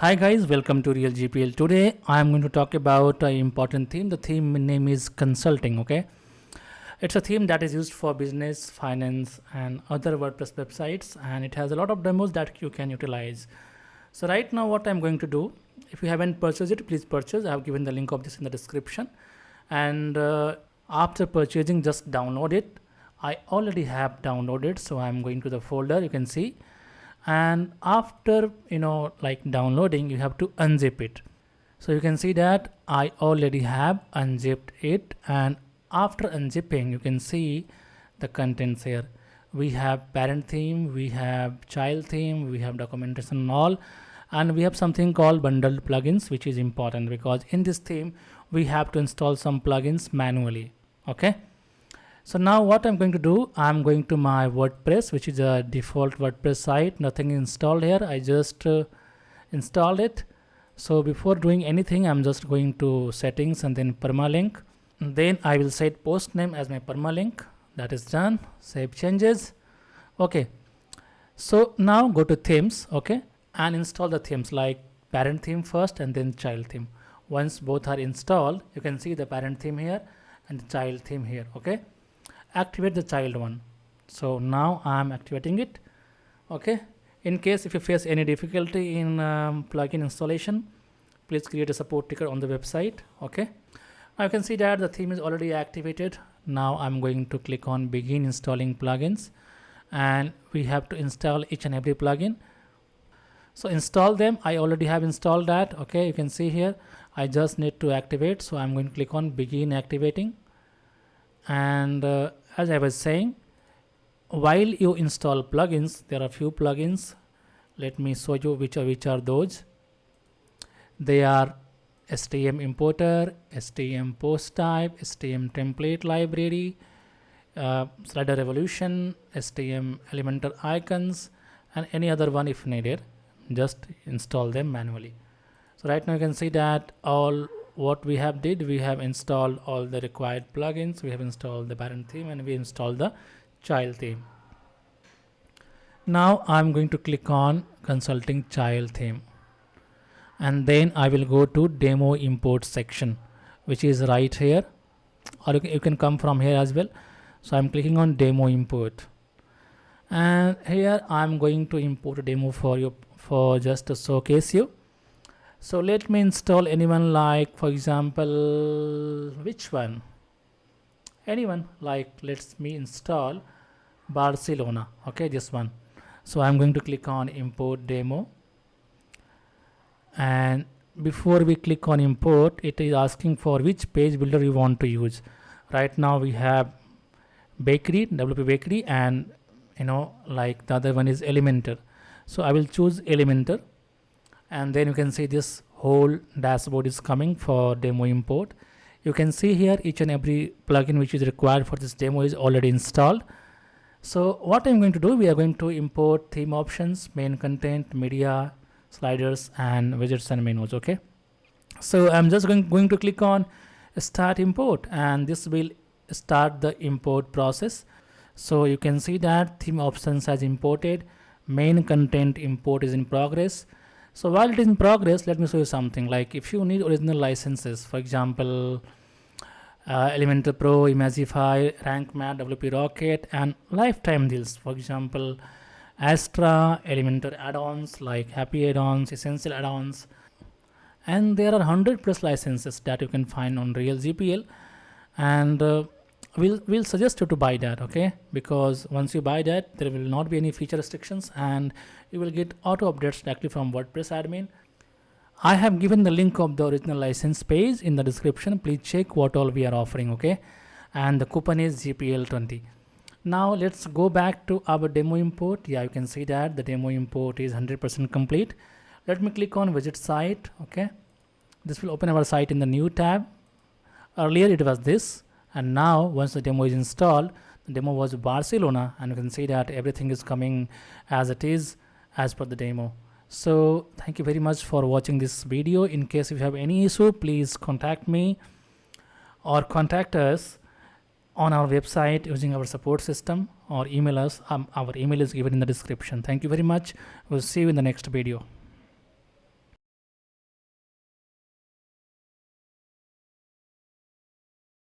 Hi guys, welcome to Real GPL. Today I am going to talk about an important theme. The theme name is consulting. Okay, it's a theme that is used for business, finance, and other WordPress websites, and it has a lot of demos that you can utilize. So right now, what I'm going to do, if you haven't purchased it, please purchase. I have given the link of this in the description, and after purchasing, just download it. I already have downloaded, so I'm going to the folder. You can see. And after like downloading, you have to unzip it. So you can see that I already have unzipped it, and after unzipping you can see the contents here. We have parent theme, we have child theme, we have documentation and all, and we have something called bundled plugins, which is important because in this theme we have to install some plugins manually. Okay, so now what I'm going to do, I'm going to my WordPress, which is a default WordPress site. Nothing installed here. I just installed it. So before doing anything, I'm just going to settings and then permalink. And then I will set post name as my permalink. That is done. Save changes. Okay. So now go to themes. Okay. And install the themes like parent theme first and then child theme. Once both are installed, you can see the parent theme here and the child theme here. Okay. Activate the child one. So now I am activating it. Okay, in case if you face any difficulty in plugin installation, please create a support ticket on the website. Okay, now you can see that the theme is already activated. Now I'm going to click on begin installing plugins, and we have to install each and every plugin. So install them. I already have installed that. Okay, you can see here I just need to activate, so I'm going to click on begin activating. And as I was saying, while you install plugins, there are few plugins. Let me show you which are those. They are STM importer, STM post type, STM template library, slider revolution, STM elementor icons, and any other one if needed. Just install them manually. So right now you can see that all what we have installed all the required plugins. We have installed the parent theme and we installed the child theme. Now I'm going to click on consulting child theme, and then I will go to demo import section, which is right here, or you can come from here as well. So I'm clicking on demo import, and here I'm going to import a demo for you, for just to showcase you. So let me install anyone, like for example, which one? Anyone, like let's me install Barcelona. Okay, this one. So I'm going to click on import demo, and before we click on import, it is asking for which page builder you want to use. Right now we have bakery, WP bakery, and like the other one is Elementor. So I will choose Elementor, and then you can see this whole dashboard is coming for demo import. You can see here each and every plugin which is required for this demo is already installed. So what I'm going to do, we are going to import theme options, main content, media, sliders, and widgets and menus. Okay, so I'm just going to click on start import, and this will start the import process. So you can see that theme options has imported, main content import is in progress. So while it is in progress, let me show you something. Like if you need original licenses, for example, Elementor Pro, Imagify, Rank Math, WP Rocket, and lifetime deals. For example, Astra, Elementor add-ons like Happy add-ons, Essential add-ons, and there are 100+ licenses that you can find on Real GPL, and we'll suggest you to buy that. Okay, because once you buy that, there will not be any feature restrictions, and you will get auto updates directly from WordPress admin. I have given the link of the original license page in the description. Please check what all we are offering. Okay, and the coupon is GPL20. Now let's go back to our demo import. Yeah, you can see that the demo import is 100% complete. Let me click on visit site. Okay, this will open our site in the new tab. Earlier it was this, and now once the demo is installed, the demo was Barcelona, and you can see that everything is coming as it is as per the demo. So thank you very much for watching this video. In case if you have any issue, please contact me or contact us on our website using our support system, or email us. Our email is given in the description. Thank you very much. We'll see you in the next video.